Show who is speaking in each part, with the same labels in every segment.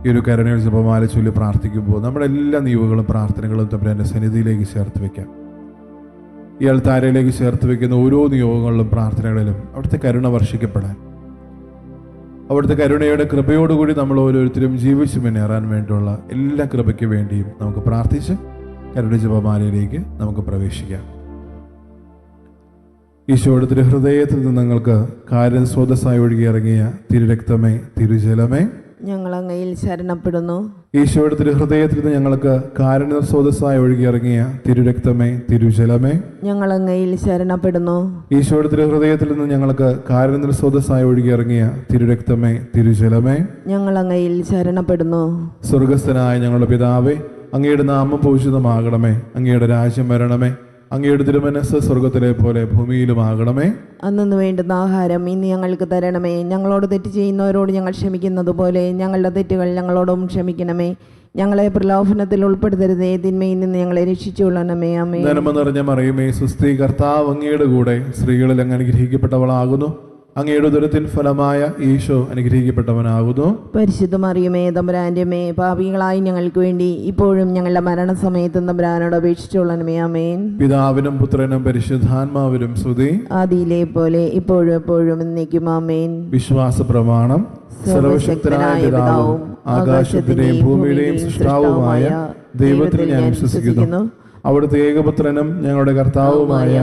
Speaker 1: ഈ ഒരു കരുണയുടെ ജപമാല ചൊല്ലി പ്രാർത്ഥിക്കുമ്പോൾ നമ്മുടെ എല്ലാ നിയോഗങ്ങളും പ്രാർത്ഥനകളും തമ്പുരാന്റെ സന്നിധിയിലേക്ക് ചേർത്ത് വെക്കാം. ഈ അൾത്താരയിലേക്ക് ചേർത്ത് വെക്കുന്ന ഓരോ നിയോഗങ്ങളിലും പ്രാർത്ഥനകളിലും അവിടുത്തെ കരുണ വർഷിക്കപ്പെടാൻ, അവിടുത്തെ കരുണയുടെ കൃപയോടുകൂടി നമ്മൾ ഓരോരുത്തരും ജീവിച്ചു മുന്നേറാൻ വേണ്ടിയുള്ള എല്ലാ കൃപയ്ക്ക് വേണ്ടിയും നമുക്ക് പ്രാർത്ഥിച്ച് കരുണ ജപമാലയിലേക്ക് നമുക്ക് പ്രവേശിക്കാം. ഈശോയുടെ തിരുഹൃദയത്തിൽ നിന്ന് ഞങ്ങൾക്ക് കാര്യസ്രോതസ്സായി ഒഴുകിയിറങ്ങിയ തിരുരക്തമേ, തിരുജലമേ,
Speaker 2: ഞങ്ങൾ അങ്ങയിൽ ശരണപ്പെടുന്നു.
Speaker 1: ഈശോയുടെ തിരുഹൃദയത്തിൽ നിന്ന് ഞങ്ങൾക്ക് കാരുണ്യസ്രോതസ്സായി ഒഴുകിയിറങ്ങിയ തിരുരക്തമേ, തിരുജലമേ,
Speaker 2: ഞങ്ങൾ അങ്ങയിൽ ശരണപ്പെടുന്നു.
Speaker 1: ഈശോയുടെ തിരുഹൃദയത്തിൽ നിന്ന് ഞങ്ങൾക്ക് കാരുണ്യസ്രോതസ്സായി ഒഴുകിയിറങ്ങിയ തിരുരക്തമേ, തിരുജലമേ,
Speaker 2: ഞങ്ങൾ അങ്ങയിൽ ശരണപ്പെടുന്നു.
Speaker 1: സ്വർഗസ്ഥനായ ഞങ്ങളുടെ പിതാവേ, അങ്ങയുടെ നാമം പൂജിതമാകണമേ, അങ്ങയുടെ രാജ്യം വരണമേ, അങ്ങയുടെ തിരുമനസ്സ് സ്വർഗത്തിലെ പോലെ ഭൂമിയിലുമാകണമേ.
Speaker 2: അന്നു വേണ്ടുന്ന ആഹാരം ഇന്ന് ഞങ്ങൾക്ക് തരണമേ. ഞങ്ങളോട് തെറ്റ് ചെയ്യുന്നവരോട് ഞങ്ങൾ ക്ഷമിക്കുന്നത് പോലെ ഞങ്ങളുടെ തെറ്റുകൾ ഞങ്ങളോടും ക്ഷമിക്കണമേ. ഞങ്ങളെ പ്രലോഭനത്തിൽ ഉൾപ്പെടുത്തരുതേ, തിന്മയിൽ നിന്ന് ഞങ്ങളെ രക്ഷിച്ചുകൊള്ളണമേ. ആമേൻ.
Speaker 1: നന്മ നിറഞ്ഞ മറിയമേ, സുസ്തി, കർത്താവ് അങ്ങയുടെ കൂടെ സ്ത്രീകളിൽ അങ്ങ് അനുഗ്രഹിക്കപ്പെട്ടവളാകുന്നു. അങ്ങയുടെ ഉദരത്തിൻ ഫലമായ ഈശോ അനുഗ്രഹിക്കപ്പെട്ടവനാകുന്നു.
Speaker 2: പരിശുദ്ധ മറിയമേ, തമ്പുരാന്റെ അമ്മേ, പാപികളായി ഞങ്ങൾക്ക് വേണ്ടി ഇപ്പോഴും ഞങ്ങളുടെ മരണസമയത്ത് തമ്പുരാനോട് അപേക്ഷിച്ചുകൊള്ളണമേ. ആമേൻ.
Speaker 1: പിതാവിനും പുത്രനും പരിശുദ്ധാത്മാവിനും സ്തുതി,
Speaker 2: ആദിയിലെ പോലെ ഇപ്പോഴും എപ്പോഴും എന്നേക്കും. ആമേൻ.
Speaker 1: വിശ്വാസ പ്രമാണം. സർവശക്തനായ പിതാവും ആകാശത്തിന്റെയും ഭൂമിയുടെയും സൃഷ്ടാവുമായ ദൈവത്തിൽ ഞാൻ വിശ്വസിക്കുന്നു. അവിടുത്തെ ഏകപുത്രനും ഞങ്ങളുടെ കർത്താവുമായ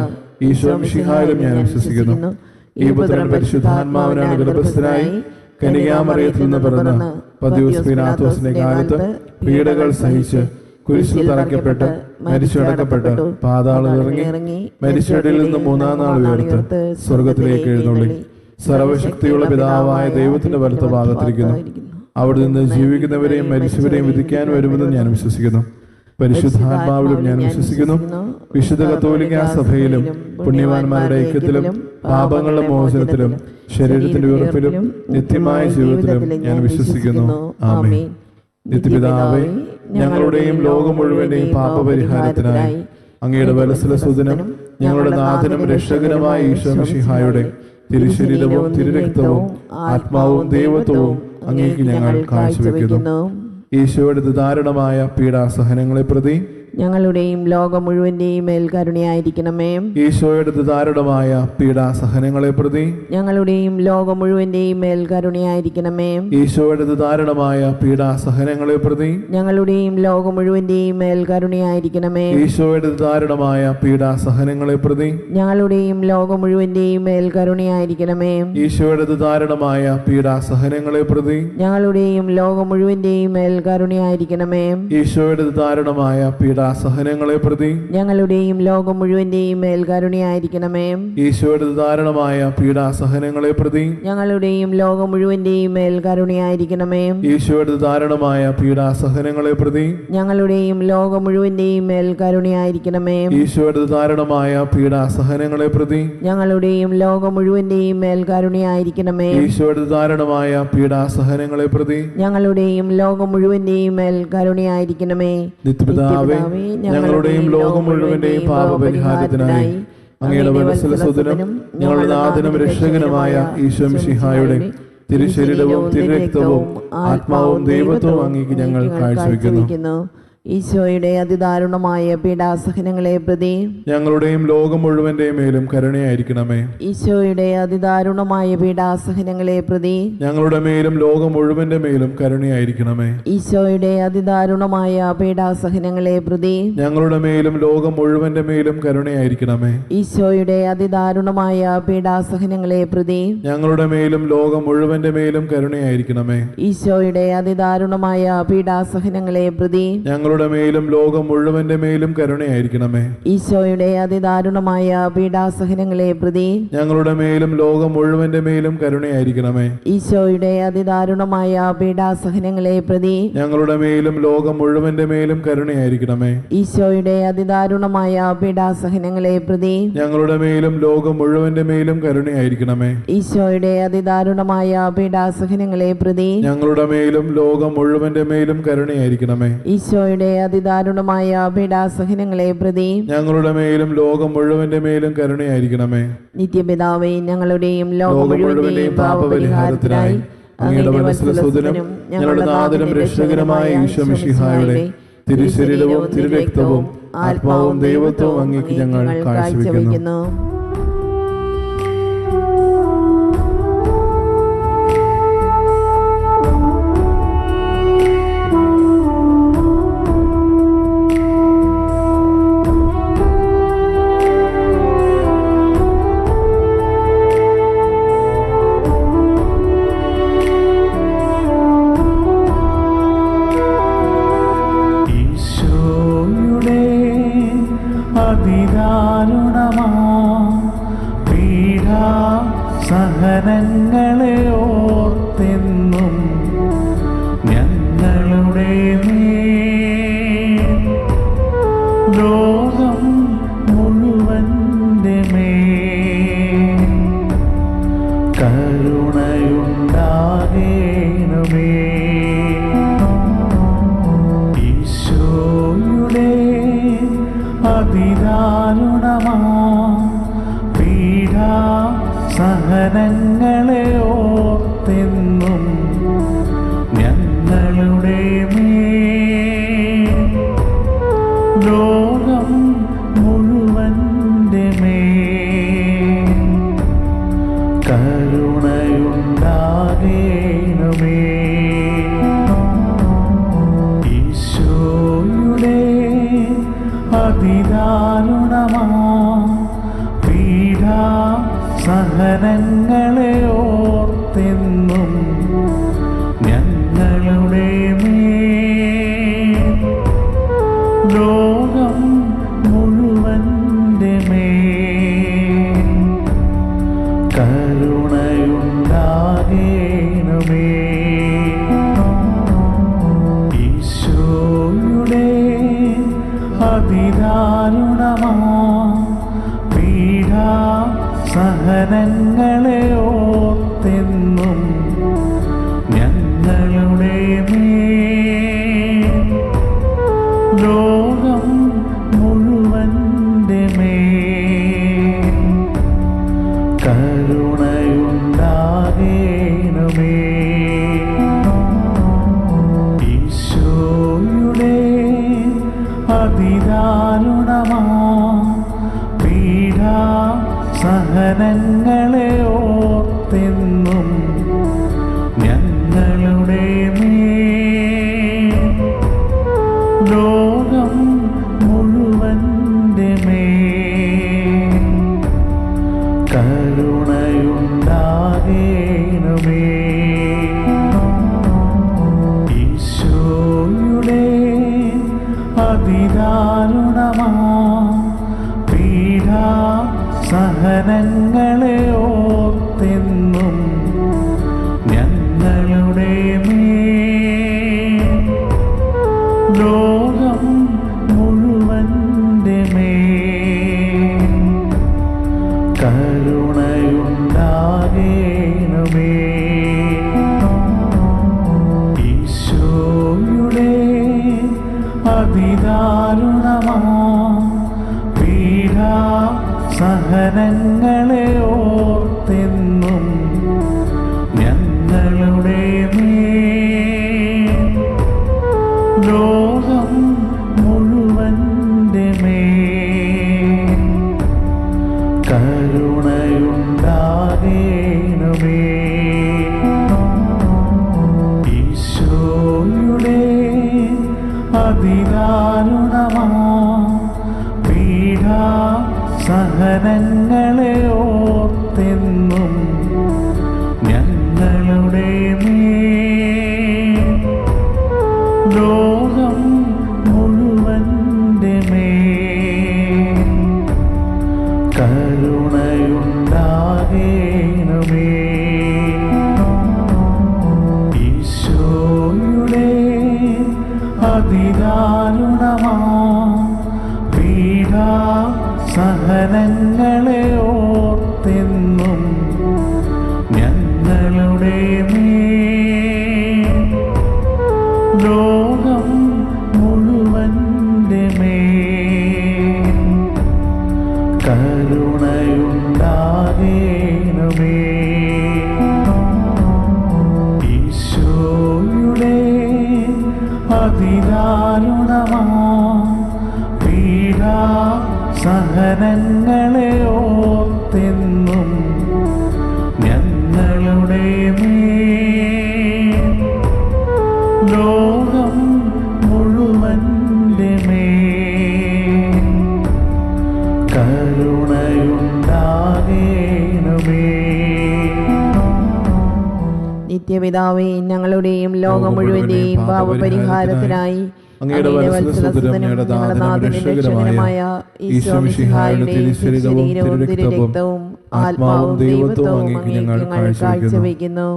Speaker 1: ഈശോ മിശിഹായിലും ഞാൻ വിശ്വസിക്കുന്നു. ഈ പുത്രൻ പരിശുദ്ധാത്മാവിനാണ് ഗർഭസ്ഥനായി കന്യകാമറിയത്തിൽ നിന്ന് പിറന്ന് പന്തിയോസ് പീലാത്തോസിന്റെ കാലത്ത് പീഡകൾ സഹിച്ച് കുരിശിൽ തറയ്ക്കപ്പെട്ട് മരിച്ചടക്കപ്പെട്ട് പാതാളമിറങ്ങി മരിച്ചവരിൽ നിന്ന് മൂന്നാം നാൾ ഉയർത്ത് സ്വർഗത്തിലേക്ക് എഴുന്നള്ളി സർവശക്തിയുള്ള പിതാവായ ദൈവത്തിന്റെ വലത്ത് ഭാഗത്തിരിക്കുന്നു. അവിടെ നിന്ന് ജീവിക്കുന്നവരെയും മരിച്ചവരെയും വിധിക്കാൻ വരുമെന്ന് ഞാൻ വിശ്വസിക്കുന്നു. പരിശുദ്ധാത്മാവിലും ഞാൻ വിശ്വസിക്കുന്നു. വിശുദ്ധ കത്തോലിക്കാ സഭയിലും പുണ്യവാന്മാരുടെ ഐക്യത്തിലും പാപങ്ങളുടെ മോചനത്തിലും ശരീരത്തിന്റെ ഉറപ്പിലും നിത്യമായ ജീവിതത്തിലും ഞാൻ വിശ്വസിക്കുന്നു. ആമേൻ. നിത്യപിതാവേ, ഞങ്ങളുടെയും ലോകം മുഴുവന്റെയും പാപപരിഹാരത്തിനായി അങ്ങയുടെ വത്സലസുതനും ഞങ്ങളുടെ നാഥനും രക്ഷകനുമായ ഈശോ മിശിഹായുടെ തിരുശരീരവും തിരുരക്തവും ആത്മാവും ദൈവത്വവും അങ്ങേക്ക് ഞങ്ങൾ കാഴ്ചവെക്കുന്നു. ഈശോയുടെ ദാരുണമായ പീഡാസഹനങ്ങളെ പ്രതി
Speaker 2: ഞങ്ങളുടെയും ലോകം മുഴുവന്റെയും മേൽ കരുണയായിരിക്കണമേ.
Speaker 1: ഈശോയുടെ ദാരുണമായ പീഡാസഹനങ്ങളെ പ്രതി
Speaker 2: ഞങ്ങളുടെയും ലോകം മുഴുവന്റെയും മേൽ കരുണയായിരിക്കണമേ.
Speaker 1: ഈശോയുടെ ദാരുണമായ പീഡാസഹനങ്ങളെ പ്രതി
Speaker 2: ഞങ്ങളുടെയും ലോകം മുഴുവന്റെയും മേൽ കരുണയായിരിക്കണമേ.
Speaker 1: ഈശോയുടെ ദാരുണമായ പീഡാസഹനങ്ങളെ പ്രതി
Speaker 2: ഞങ്ങളുടെയും ലോകം മുഴുവന്റെയും മേൽ കരുണയായിരിക്കണമേ.
Speaker 1: ഈശോയുടെ ദാരുണമായ പീഡാസഹനങ്ങളെ പ്രതി
Speaker 2: ഞങ്ങളുടെയും ലോകം മുഴുവന്റെയും മേൽ കരുണയായിരിക്കണമേ.
Speaker 1: ഈശോയുടെ ദാരുണമായ പീഡാസഹനങ്ങളെ പ്രതി
Speaker 2: ഞങ്ങളുടെയും ലോകം മുഴുവന്റെയും മേൽ കരുണയായിരിക്കണമേ.
Speaker 1: ഈശോയുടെ ദാരുണമായ പീഡാസഹനങ്ങളെ പ്രതി
Speaker 2: ഞങ്ങളുടെയും ലോകം മുഴുവന്റെയും മേൽ കരുണയായിരിക്കണമേ.
Speaker 1: ഈശോയുടെ ദാരുണമായ പീഡാസഹനങ്ങളെ പ്രതി
Speaker 2: ഞങ്ങളുടെയും ലോകം മുഴുവന്റെയും മേൽ കരുണയായിരിക്കണമേ.
Speaker 1: ഈശോയുടെ ദാരുണമായ പീഡാസഹനങ്ങളെ പ്രതി
Speaker 2: ഞങ്ങളുടെയും ലോകം മുഴുവന്റെയും മേൽ കരുണയായിരിക്കണമേ.
Speaker 1: ഈശോയുടെ ദാരുണമായ പീഡാസഹനങ്ങളെ പ്രതി
Speaker 2: ഞങ്ങളുടെയും ലോകം മുഴുവന്റെയും മേൽ കരുണയായിരിക്കണമേ.
Speaker 1: നിത്യപിതാവേ, ഞങ്ങളുടെയും ലോകം മുഴുവന്റെയും പാപപരിഹാരത്തിനായി അങ്ങയുടെ വത്സലസുതനും ഞങ്ങളുടെ നാഥനും രക്ഷകനുമായ ഈശോ മിശിഹായുടെ തിരുശരീരവും തിരുരക്തവും ആത്മാവും ദൈവത്വവും അങ്ങേക്ക് ഞങ്ങൾ കാഴ്ചവെക്കുന്നു.
Speaker 2: ഈശോയുടെ അതിദാരുണമായ പീഡാസഹനങ്ങളെ പ്രതി
Speaker 1: ഞങ്ങളുടെയും ലോകം മുഴുവന്റെയും മേലും കരുണയായിരിക്കണമേ.
Speaker 2: ഈശോയുടെ അതിദാരുണമായ പീഡാസഹനങ്ങളെ പ്രതി
Speaker 1: ഞങ്ങളുടെ മേലും ലോകം മുഴുവന്റെ മേലും കരുണയായിരിക്കണമേ.
Speaker 2: ഈശോയുടെ അതിദാരുണമായ പീഡാസഹനങ്ങളെ പ്രതി
Speaker 1: ഞങ്ങളുടെ മേലും ലോകം മുഴുവന്റെ മേലും കരുണയായിരിക്കണമേ.
Speaker 2: ഈശോയുടെ അതിദാരുണമായ പീഡാസഹനങ്ങളെ പ്രതി
Speaker 1: ഞങ്ങളുടെ മേലും ലോകം മുഴുവന്റെ മേലും കരുണയായിരിക്കണമേ.
Speaker 2: ഈശോയുടെ അതിദാരുണമായ പീഡാസഹനങ്ങളെ പ്രതി
Speaker 1: ഞങ്ങളുടെ മേലും ലോകം മുഴുവന്റെ മേലും കരുണയായിരിക്കണമേ.
Speaker 2: ഈശോയുടെ അതിദാരുണമായ പീഡാസഹനങ്ങളെ പ്രതി
Speaker 1: ഞങ്ങളുടെ മേലും ലോകം മുഴുവന്റെ മേലും കരുണയായിരിക്കണമേ.
Speaker 2: ഈശോയുടെ അതിദാരുണമായ പീഡാസഹനങ്ങളെ പ്രതി
Speaker 1: ഞങ്ങളുടെ മേലും ലോകം മുഴുവന്റെ മേലും കരുണയായിരിക്കണമേ.
Speaker 2: ഈശോയുടെ അതിദാരുണമായ പീഡാസഹനങ്ങളെ പ്രതി
Speaker 1: ഞങ്ങളുടെ മേലും ലോകം മുഴുവന്റെ മേലും കരുണയായിരിക്കണമേ.
Speaker 2: ഈശോയുടെ അതിദാരുണമായ പീഡാസഹനങ്ങളെ പ്രതി
Speaker 1: ഞങ്ങളുടെ മേലും ലോകം മുഴുവന്റെ മേലും കരുണയായിരിക്കണമേ.
Speaker 2: ഈശോയുടെ അതിദാരുണമായ പീഡാസഹനങ്ങളെ പ്രതി
Speaker 1: ഞങ്ങളുടെ മേലും ലോകം മുഴുവന്റെ മേലും കരുണയായിരിക്കണമേ.
Speaker 2: നിത്യപിതാവേ, ഞങ്ങളുടെയും ലോകം മുഴുവന്റെയും പാപപരിഹാരത്തിനായി
Speaker 1: അങ്ങയുടെ വത്സലസുതനും ഞങ്ങളുടെ നാഥനും രക്ഷകരമായ ഈശോ മിശിഹായുടെ തിരുശരീരവും തിരുരക്തവും ആത്മാവും ദൈവത്വവും അങ്ങേക്ക് ഞങ്ങൾ കാഴ്ചവെക്കുന്നു.
Speaker 3: സഹനങ്ങളെ ഓർത്തെന്നും ഞങ്ങളുടെ മേൽ ലോകം മുഴുവൻ്റെ മേൽ കരുണയുണ്ടാകേണമേ. ഈശോയുടെ അതിദാരുണമാ പീഡാ സഹനങ്ങളെ ഓർത്തെന്നും ഞങ്ങളുടെ മേൽ ലോകം മുഴുവൻ്റെ മേൽ കരുണയുണ്ടാകേണമേ. ഈശോയുടെ അതിദാരുണമാ പീഡാ സഹനങ്ങളെ ഓർത്തെന്നും ഞങ്ങളുടെ മേൽ ലോകം മുഴുവൻ്റെ മേൽ കരുണയുണ്ടാകേണമേ. ഈശോയുടെ അതിദാരുണമാ പീഡാ സഹനങ്ങളെ ഓർത്തെന്നും ഞങ്ങളുടെ മേൽ ലോകം മുഴുവൻ്റെ മേൽ കരുണയുണ്ടാകേണമേ. ഈശോയുടെ അതിദാരുണമാ പീഡാ സഹനങ്ങളെ ഓർത്തെന്നും ഞങ്ങളുടെ മേൽ ലോകം മുഴുവൻ്റെ മേൽ കരുണയുണ്ടാകേണമേ. ഈശോയുടെ അതിദാരുണമാ പീഡാ സഹനങ്ങളെ ഓർത്തെന്നും ഞങ്ങളുടെ മേൽ ലോകം മുഴുവൻ്റെ മേൽ കരുണയുണ്ടാകേണമേ. ഈശോയുടെ അതിദാരുണമാ പീഡാ സഹനങ്ങളെ ഓർത്തെന്നും ഞങ്ങളുടെ മേൽ ലോകം മുഴുവൻ്റെ മേൽ കരുണയുണ്ടാകേണമേ. ഈശോയുടെ അതിദാരുണമാ പീഡാ സഹനങ്ങളെ ഓർത്തെന്നും ഞങ്ങളുടെ മേൽ ലോകം മുഴുവൻ്റെ മേൽ കരുണയുണ്ടാകേണമേ. ഈശോയുടെ അതിദാരുണമാ പീഡാ സഹനങ്ങളെ ഓർത്തെന്നും ഞങ്ങളുടെ മേൽ ലോകം മുഴുവൻ്റെ മേൽ കരുണയുണ്ടാകേണമേ. അതിദാരുണമാ പീഡാ സഹനങ്ങളെ ഓർത്തെന്നും ഞങ്ങളുടെ മേൽ ലോകം മുഴുവൻ്റെ മേൽ കരുണയുണ്ടാകേണമേ.
Speaker 2: നിത്യപിതാവേ, ഞങ്ങളുടെയും ലോകം മുഴുവന്റെയും പാപപരിഹാരത്തിനായി
Speaker 1: അങ്ങയുടെ വത്സലസുതനും ഞങ്ങളുടെ നാഥനും രക്ഷകനുമായ ഈശോ മിശിഹായുടെ തിരുശരീരവും തിരുരക്തവും ആത്മാവും ദൈവത്വവും അങ്ങേക്ക് ഞങ്ങൾ കാഴ്ചവെക്കുന്നു.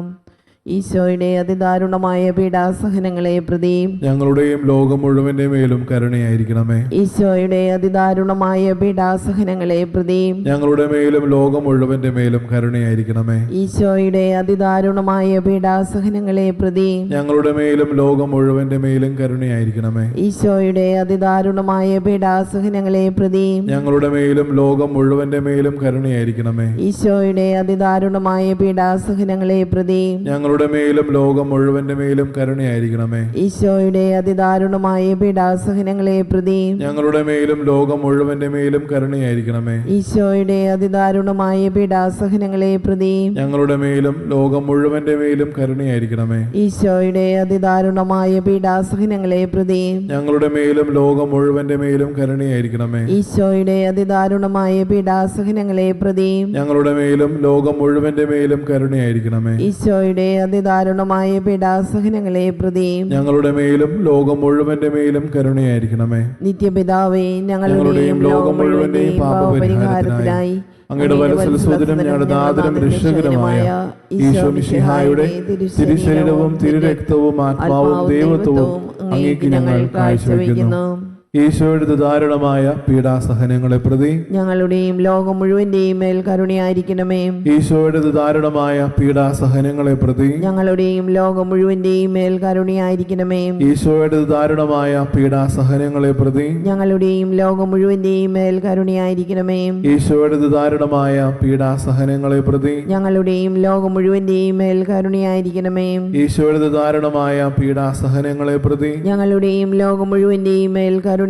Speaker 2: ഈശോയുടെ അതിദാരുണമായ പീഡാസഹനങ്ങളെ പ്രതി
Speaker 1: ഞങ്ങളുടെയും ലോകം മുഴുവന്റെ മേലും കരുണയായിരിക്കണമേ.
Speaker 2: ഈശോയുടെ അതിദാരുണമായ പീഡാസഹനങ്ങളെ പ്രതി
Speaker 1: ഞങ്ങളുടെ മേലും ലോകം മുഴുവന്റെ മേലും കരുണയായിരിക്കണമേ.
Speaker 2: ഈശോയുടെ അതിദാരുണമായ പീഡാസഹനങ്ങളെ പ്രതി
Speaker 1: ഞങ്ങളുടെ മേലും ലോകം മുഴുവന്റെ മേലും കരുണയായിരിക്കണമേ.
Speaker 2: ഈശോയുടെ അതിദാരുണമായ പീഡാസഹനങ്ങളെ പ്രതി
Speaker 1: ഞങ്ങളുടെ മേലും ലോകം മുഴുവന്റെ മേലും കരുണയായിരിക്കണമേ.
Speaker 2: ഈശോയുടെ അതിദാരുണമായ പീഡാസഹനങ്ങളെ പ്രതി
Speaker 1: ഞങ്ങളുടെ മേലും ലോകം മുഴുവന്റെ മേലും കരുണയായിരിക്കണമേ.
Speaker 2: ഈശോയുടെ അതിദാരുണമായ പീഡാസഹനങ്ങളെ പ്രതി
Speaker 1: ഞങ്ങളുടെ മേലും ലോകം മുഴുവന്റെ മേലും കരുണയായിരിക്കണമേ.
Speaker 2: ഈശോയുടെ അതിദാരുണമായ പീഡാസഹനങ്ങളെ പ്രതി
Speaker 1: ഞങ്ങളുടെ മേലും ലോകം മുഴുവന്റെ മേലും കരുണയായിരിക്കണമേ.
Speaker 2: ഈശോയുടെ അതിദാരുണമായ പീഡാസഹനങ്ങളെ പ്രതി
Speaker 1: ഞങ്ങളുടെ മേലും ലോകം മുഴുവന്റെ മേലും കരുണയായിരിക്കണമേ.
Speaker 2: ഈശോയുടെ അതിദാരുണമായ പീഡാസഹനങ്ങളെ പ്രതി
Speaker 1: ഞങ്ങളുടെ മേലും ലോകം മുഴുവന്റെ മേലും കരുണയായിരിക്കണമേ.
Speaker 2: ഈശോയുടെ അതിദാരുണമായ പീഡാസഹനങ്ങളെ പ്രതി
Speaker 1: ഞങ്ങളുടെ മേലും ലോകം മുഴുവന്റെ മേലും കരുണയായിരിക്കണമേ.
Speaker 2: നിത്യപിതാവേ, ഞങ്ങളുടെയും ലോകം മുഴുവന്റെയും പാപപരിഹാരത്തിനായി
Speaker 1: അങ്ങയുടെ വത്സലസുതനും ഞങ്ങളുടെ നാഥനും രക്ഷകനുമായ ഈശോ മിശിഹായുടെ തിരുശരീരവും തിരുരക്തവും ആത്മാവും ദൈവത്വവും അങ്ങേക്ക് ഞങ്ങൾ കാഴ്ചവെക്കുന്നു. ഈശോയുടെ ദാരുണമായ പീഡാസഹനങ്ങളെ പ്രതി
Speaker 2: ഞങ്ങളുടെയും ലോകം മുഴുവന്റെയും മേൽ കരുണയായിരിക്കണമേ.
Speaker 1: ഈശോയുടെ ദാരുണമായ പീഡാസഹനങ്ങളെ പ്രതി
Speaker 2: ഞങ്ങളുടെയും ലോകം മുഴുവന്റെയും മേൽ കരുണയായിരിക്കണമേ.
Speaker 1: ഈശോയുടെ ദാരുണമായ പീഡാസഹനങ്ങളെ പ്രതി
Speaker 2: ഞങ്ങളുടെയും ലോകം മുഴുവന്റെയും മേൽ കരുണയായിരിക്കണമേ.
Speaker 1: ഈശോയുടെ ദാരുണമായ പീഡാസഹനങ്ങളെ പ്രതി
Speaker 2: ഞങ്ങളുടെയും ലോകം മുഴുവന്റെയും മേൽ കരുണയായിരിക്കണമേ.
Speaker 1: ഈശോയുടെ ദാരുണമായ പീഡാസഹനങ്ങളെ പ്രതി
Speaker 2: ഞങ്ങളുടെയും ലോകം മുഴുവന്റെയും മേൽ കരുണയായിരിക്കണമേ.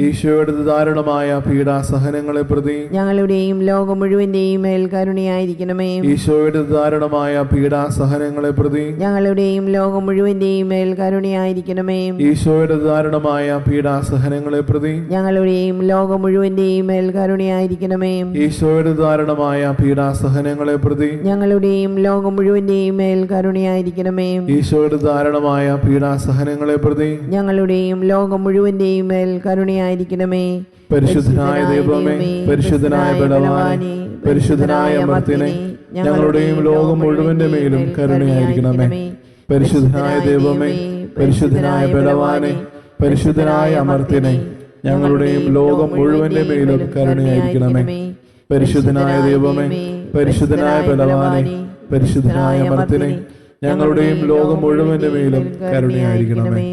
Speaker 1: ഈശോയുടെ ദാരുണമായ പീഡാസഹനങ്ങളെ പ്രതി
Speaker 2: ഞങ്ങളുടെയും ലോകം മുഴുവന്റെയും മേൽ കരുണയായിരിക്കണമേ.
Speaker 1: ഈശോയുടെ ദാരുണമായ പീഡാസഹനങ്ങളെ പ്രതി
Speaker 2: ഞങ്ങളുടെയും ലോകം മുഴുവന്റെയും മേൽ കരുണയായിരിക്കണമേ.
Speaker 1: ഈശോയുടെ ദാരുണമായ പീഡാസഹനങ്ങളെ പ്രതി
Speaker 2: ഞങ്ങളുടെയും ലോകം മുഴുവന്റെയും മേൽ കരുണയായിരിക്കണമേ.
Speaker 1: ഈശോയുടെ ദാരുണമായ പീഡാസഹനങ്ങളെ പ്രതി
Speaker 2: ഞങ്ങളുടെയും ലോകം മുഴുവന്റെയും മേൽ കരുണയായിരിക്കണമേ.
Speaker 1: ഈശോയുടെ ദാരുണമായ പീഡാസഹനങ്ങളെ പ്രതി
Speaker 2: ഞങ്ങളുടെയും ലോകം മുഴുവന്റെയും മേൽ കരുണയായിരിക്കണമേ.
Speaker 1: പരിശുദ്ധനായ ദൈവമേ, പരിശുദ്ധനായ ബലവാനേ, പരിശുദ്ധനായ അമർത്യനേ, ഞങ്ങളുടെയും ലോകം മുഴുവന്റെ മേലും കരുണയായിരിക്കണമേ. പരിശുദ്ധനായ ദൈവമേ, പരിശുദ്ധനായ ബലവാനേ, പരിശുദ്ധനായ അമർത്യനേ, ഞങ്ങളുടെയും ലോകം മുഴുവന്റെ മേലും കരുണയായിരിക്കണമേ. പരിശുദ്ധനായ ദൈവമേ, പരിശുദ്ധനായ ബലവാനേ, പരിശുദ്ധനായ അമർത്യനേ, ഞങ്ങളുടെയും ലോകം മുഴുവന്റെ മേലും കരുണയായിരിക്കണമേ.